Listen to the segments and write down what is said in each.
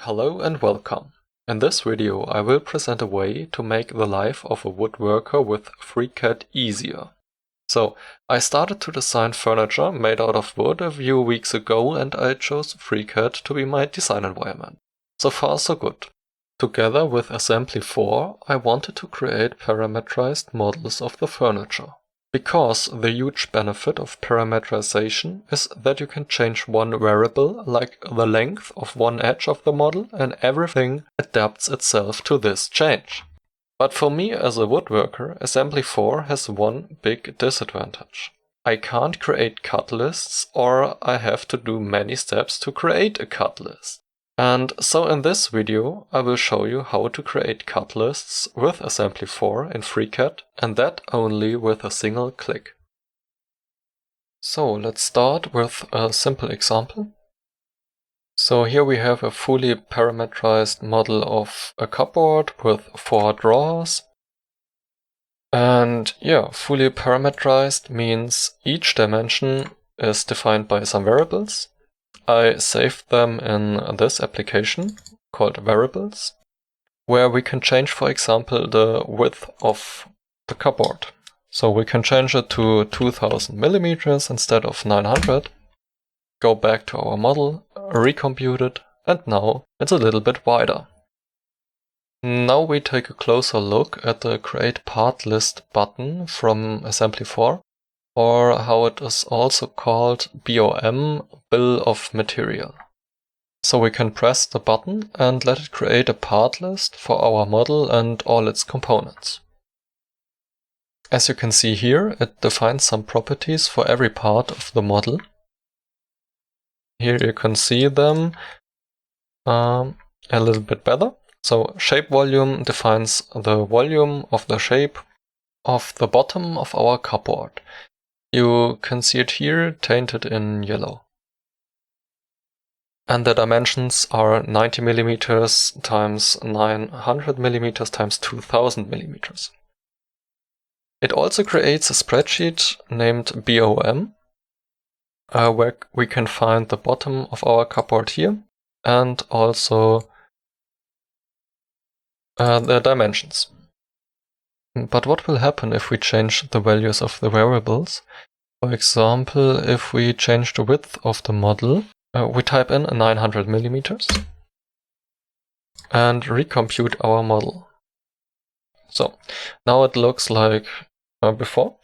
Hello and welcome. In this video I will present a way to make the life of a woodworker with FreeCAD easier. So, I started to design furniture made out of wood a few weeks ago and I chose FreeCAD to be my design environment. So far so good. Together with Assembly 4 I wanted to create parametrized models of the furniture. Because the huge benefit of parametrization is that you can change one variable, like the length of one edge of the model, and everything adapts itself to this change. But for me as a woodworker, Assembly 4 has one big disadvantage. I can't create cut lists, or I have to do many steps to create a cut list. And so in this video I will show you how to create cut lists with Assembly 4 in FreeCAD, and that only with a single click. So let's start with a simple example. So here we have a fully parametrized model of a cupboard with 4 drawers. And yeah, fully parametrized means each dimension is defined by some variables. I saved them in this application called variables, where we can change, for example, the width of the cupboard. So we can change it to 2000 millimeters instead of 900, go back to our model, recompute it, and now it's a little bit wider. Now we take a closer look at the Create Part List button from Assembly 4, or how it is also called BOM, Bill of Material. So we can press the button and let it create a part list for our model and all its components. As you can see here, it defines some properties for every part of the model. Here you can see them a little bit better. So shape volume defines the volume of the shape of the bottom of our cupboard. You can see it here tainted in yellow. And the dimensions are 90 millimeters times 900 millimeters times 2000 millimeters. It also creates a spreadsheet named BOM, where we can find the bottom of our cupboard here and also the dimensions. But what will happen if we change the values of the variables? For example, if we change the width of the model, we type in 900 millimeters and recompute our model. So now it looks like before.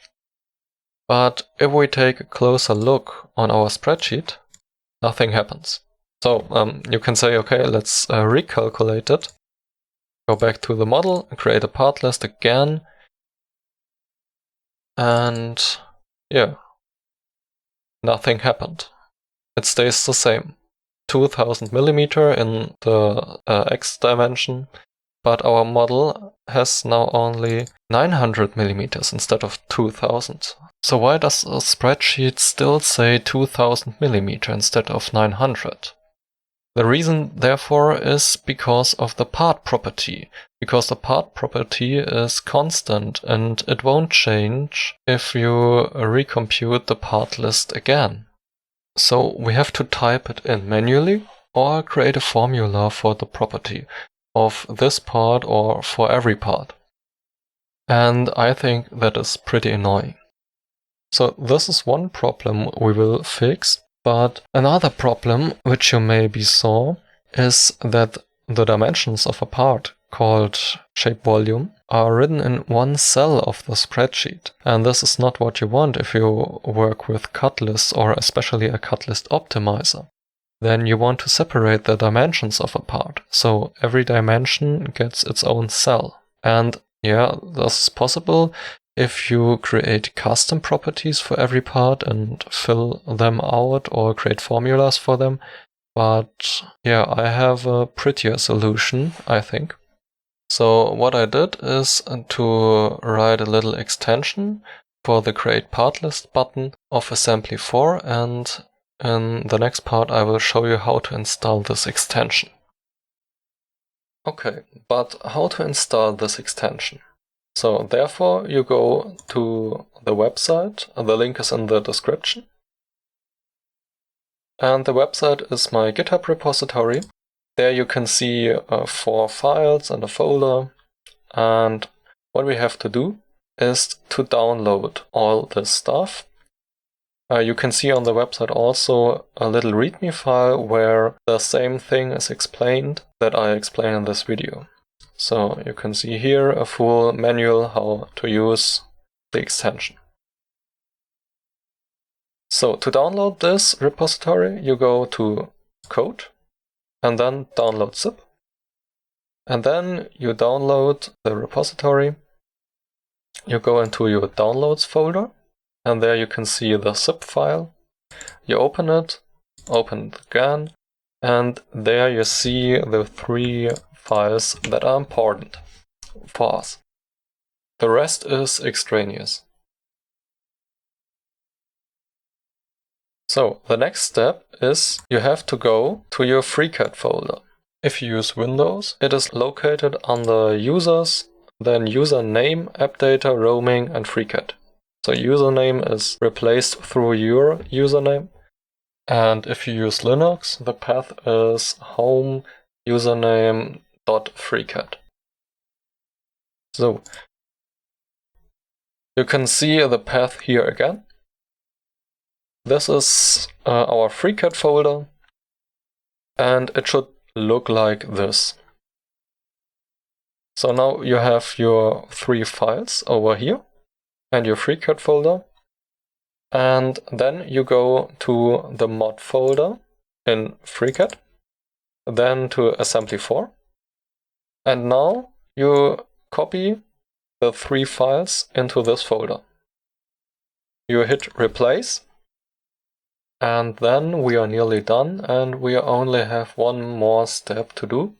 But if we take a closer look on our spreadsheet, nothing happens. So you can say, okay, let's recalculate it. Go back to the model, create a part list again. And yeah, nothing happened. It stays the same. 2000 millimeter in the X dimension, but our model has now only 900 millimeters instead of 2000. So why does a spreadsheet still say 2000 millimeter instead of 900? The reason, therefore, is because of the part property, because the part property is constant and it won't change if you recompute the part list again. So we have to type it in manually or create a formula for the property of this part or for every part. And I think that is pretty annoying. So this is one problem we will fix, but another problem which you maybe saw is that the dimensions of a part called shape volume are written in one cell of the spreadsheet. And this is not what you want if you work with Cutlists or especially a Cutlist Optimizer. Then you want to separate the dimensions of a part, so every dimension gets its own cell. And yeah, this is possible if you create custom properties for every part and fill them out or create formulas for them. But yeah, I have a prettier solution, I think. So what I did is to write a little extension for the Create Part List button of Assembly 4, and in the next part I will show you how to install this extension. Okay, but how to install this extension? So therefore you go to the website, the link is in the description. And the website is my GitHub repository. There you can see 4 files in a folder, and what we have to do is to download all this stuff. You can see on the website also a little README file where the same thing is explained that I explain in this video. So you can see here a full manual how to use the extension. So to download this repository, you go to Code and then download zip. And then you download the repository. You go into your downloads folder, and there you can see the zip file. You open it again, and there you see the 3 files that are important for us. The rest is extraneous. So the next step is you have to go to your FreeCAD folder. If you use Windows, it is located under Users, then Username, App Data, Roaming, and FreeCAD. So username is replaced through your username. And if you use Linux, the path is home username.freecad. So you can see the path here again. This is our FreeCAD folder, and it should look like this. So now you have your 3 files over here and your FreeCAD folder, and then you go to the mod folder in FreeCAD, then to assembly4, and now you copy the 3 files into this folder. You hit replace, and then we are nearly done, and we only have one more step to do.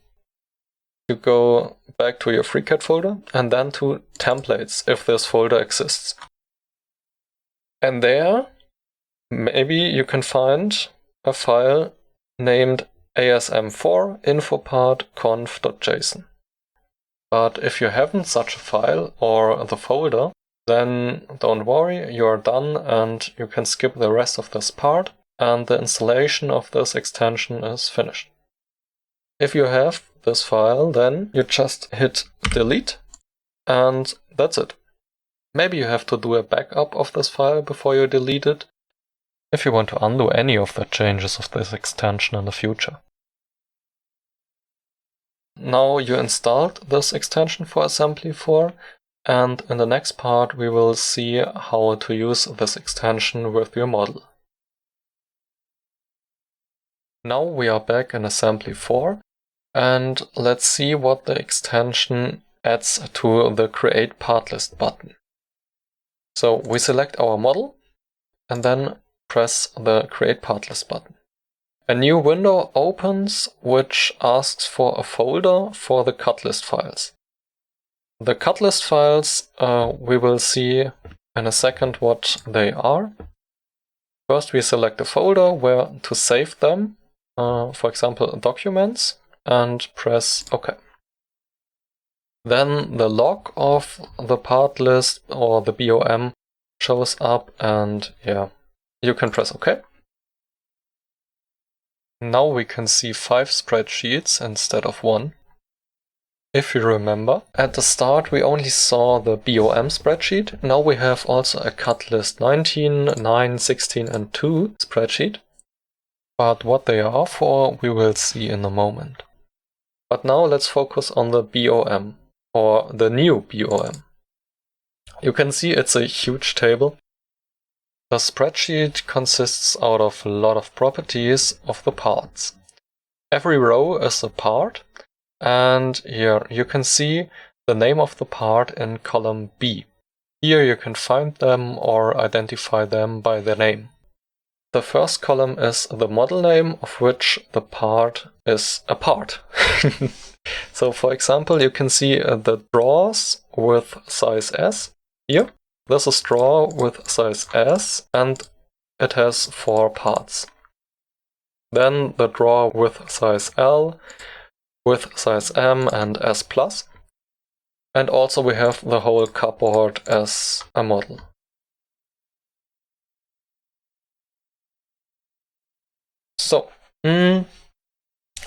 You go back to your FreeCAD folder and then to templates if this folder exists. And there, maybe you can find a file named asm4 infopart.conf.json. But if you haven't such a file or the folder, then don't worry, you are done and you can skip the rest of this part, and the installation of this extension is finished. If you have this file, then you just hit delete, and that's it. Maybe you have to do a backup of this file before you delete it, if you want to undo any of the changes of this extension in the future. Now you installed this extension for assembly4, and in the next part we will see how to use this extension with your model. Now we are back in assembly4, and let's see what the extension adds to the Create Part List button. So we select our model and then press the Create Part List button. A new window opens which asks for a folder for the Cutlist files. The Cutlist files, we will see in a second what they are. First we select a folder where to save them, for example documents, and press OK. Then the log of the part list or the BOM shows up, and yeah, you can press OK. Now we can see 5 spreadsheets instead of 1. If you remember, at the start we only saw the BOM spreadsheet. Now we have also a Cutlist 19, 9, 16 and 2 spreadsheet. But what they are for we will see in a moment. But now let's focus on the BOM, or the new BOM. You can see it's a huge table. The spreadsheet consists out of a lot of properties of the parts. Every row is a part, and here you can see the name of the part in column B. Here you can find them or identify them by their name. The first column is the model name of which the part is a part. So for example, you can see the drawers with size S here. This is drawer with size S and it has 4 parts. Then the drawer with size L, with size M and S+. And also we have the whole cupboard as a model. So,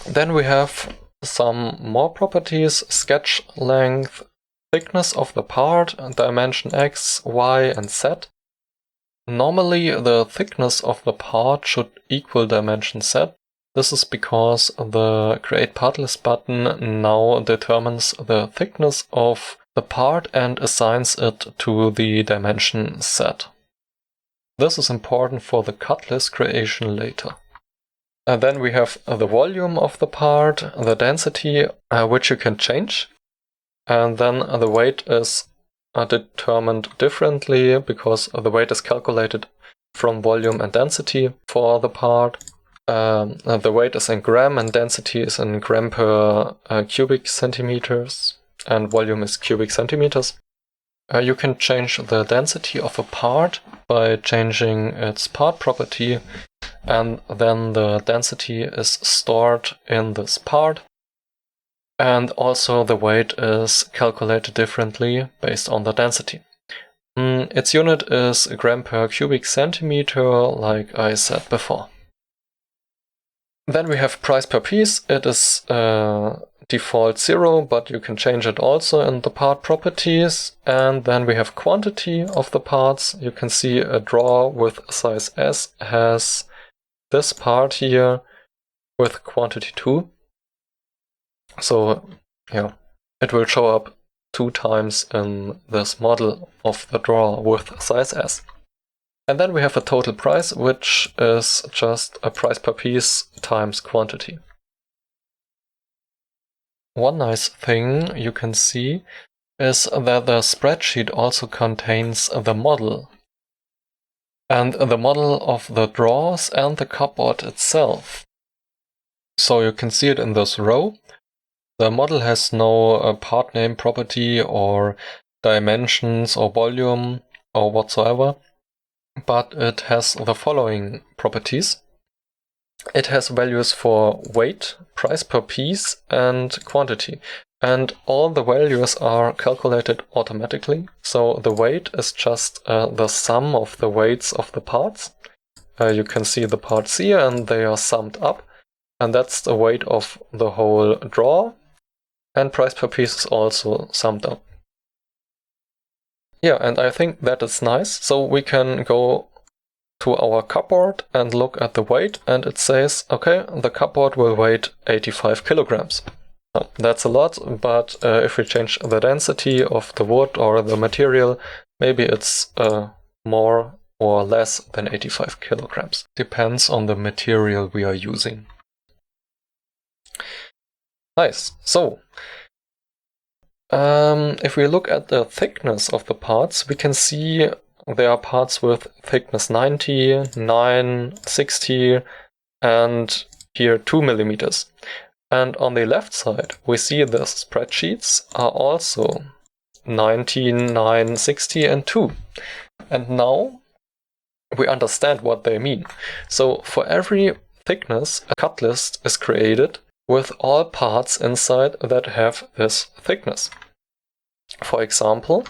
Then we have some more properties: sketch length, thickness of the part, dimension X, Y, and Z. Normally, the thickness of the part should equal dimension Z. This is because the Create Part List button now determines the thickness of the part and assigns it to the dimension Z. This is important for the cut list creation later. And then we have the volume of the part, the density, which you can change. And then the weight is determined differently because the weight is calculated from volume and density for the part. The weight is in gram and density is in gram per cubic centimeters, and volume is cubic centimeters. You can change the density of a part by changing its part property, and then the density is stored in this part. And also the weight is calculated differently based on the density. Its unit is gram per cubic centimeter, like I said before. Then we have price per piece. It is default 0, but you can change it also in the part properties. And then we have quantity of the parts. You can see a drawer with size S has this part here with quantity 2. So yeah, it will show up 2 times in this model of the drawer with size S. And then we have a total price, which is just a price per piece times quantity. One nice thing you can see is that the spreadsheet also contains the model. And the model of the drawers and the cupboard itself. So you can see it in this row. The model has no part name property or dimensions or volume or whatsoever, but it has the following properties. It has values for weight, price per piece, and quantity. And all the values are calculated automatically. So the weight is just the sum of the weights of the parts. You can see the parts here and they are summed up. And that's the weight of the whole drawer. And price per piece is also summed up. Yeah, and I think that is nice. So we can go to our cupboard and look at the weight, and it says, okay, the cupboard will weigh 85 kilograms. That's a lot, but if we change the density of the wood or the material, maybe it's more or less than 85 kilograms. Depends on the material we are using. Nice. So, if we look at the thickness of the parts, we can see there are parts with thickness 90, 9, 60, and here 2 millimeters. And on the left side, we see the spreadsheets are also 19, 9, 60, and 2. And now we understand what they mean. So for every thickness, a cut list is created with all parts inside that have this thickness. For example,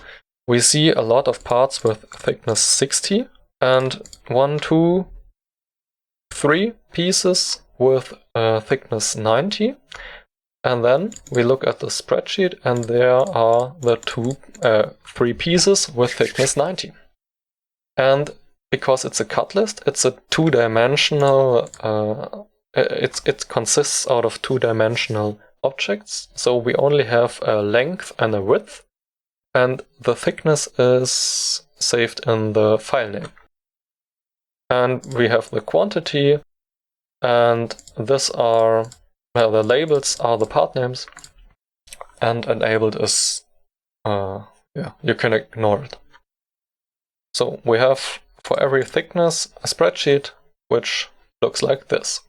we see a lot of parts with thickness 60 and 1, 2, 3 pieces with thickness 90. And then we look at the spreadsheet and there are the 3 pieces with thickness 90. And because it's a cut list, it's a 2-dimensional, it consists out of 2-dimensional objects. So we only have a length and a width. And the thickness is saved in the file name. And we have the quantity, and these are, well, the labels are the part names, and enabled is, you can ignore it. So we have for every thickness a spreadsheet which looks like this.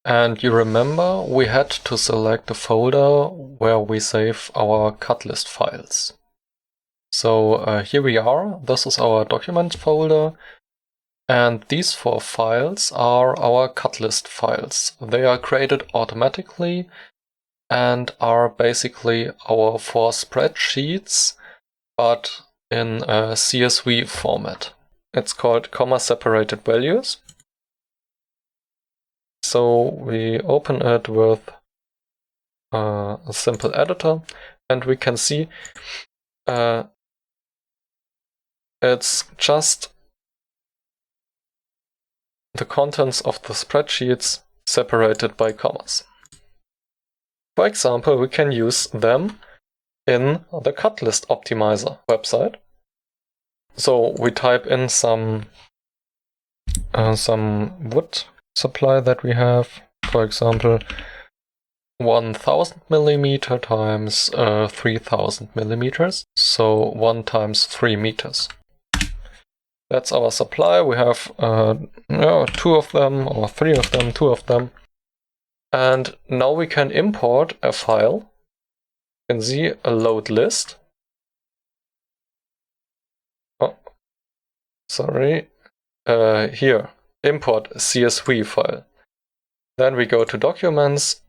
And you remember we had to select a folder where we save our Cutlist files. So here we are. This is our document folder. And these 4 files are our Cutlist files. They are created automatically and are basically our 4 spreadsheets, but in a CSV format. It's called comma-separated values. So we open it with a simple editor, and we can see it's just the contents of the spreadsheets separated by commas. For example, we can use them in the Cutlist Optimizer website. So we type in some wood supply that we have, for example, 1000 millimeter times 3000 millimeters, so 1 times 3 meters. That's our supply. We have 2 of them, or 3 of them, 2 of them. And now we can import a file. You can see a load list. Oh, sorry. Here, import CSV file. Then we go to Documents,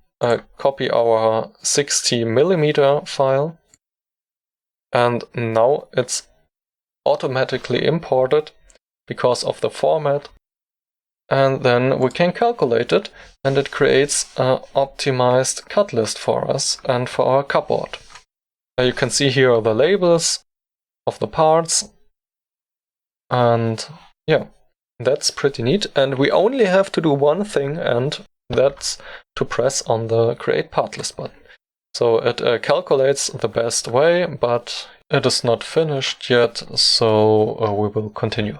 copy our 60 millimeter file, and now it's automatically imported because of the format. And then we can calculate it, and it creates an optimized cut list for us and for our cupboard. You can see here the labels of the parts, and yeah, that's pretty neat. And we only have to do one thing, and that's to press on the Create Part List button. So it calculates the best way, but it is not finished yet, so we will continue.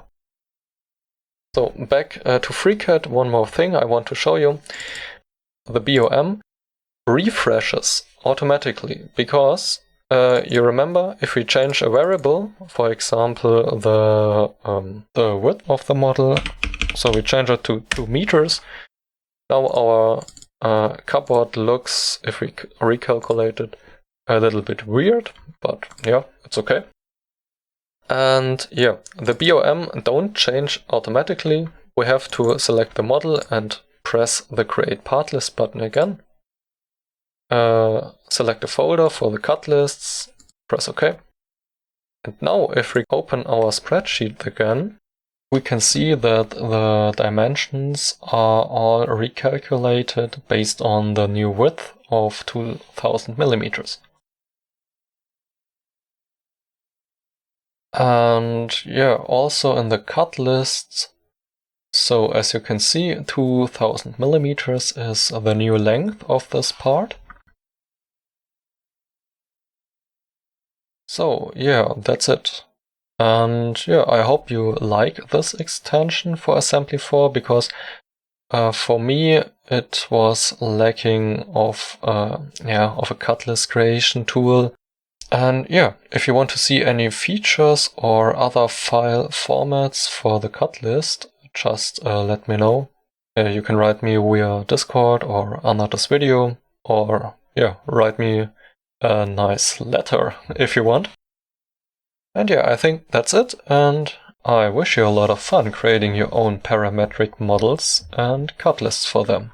So back to FreeCAD, one more thing I want to show you. The BOM refreshes automatically because you remember, if we change a variable, for example the width of the model, so we change it to 2 meters, now our cupboard looks, if we recalculate it, a little bit weird, but yeah, it's okay. And yeah, the BOM don't change automatically. We have to select the model and press the Create Part List button again. Select a folder for the cut lists, press OK. And now if we open our spreadsheet again, we can see that the dimensions are all recalculated based on the new width of 2000 millimeters. And yeah, also in the cut lists, so as you can see, 2000 millimeters is the new length of this part. So yeah, that's it. And yeah, I hope you like this extension for Assembly 4, because for me it was lacking of a cut list creation tool. And yeah, if you want to see any features or other file formats for the cut list, just let me know. You can write me via Discord or under this video, or yeah, write me a nice letter if you want. And yeah, I think that's it, and I wish you a lot of fun creating your own parametric models and cut lists for them.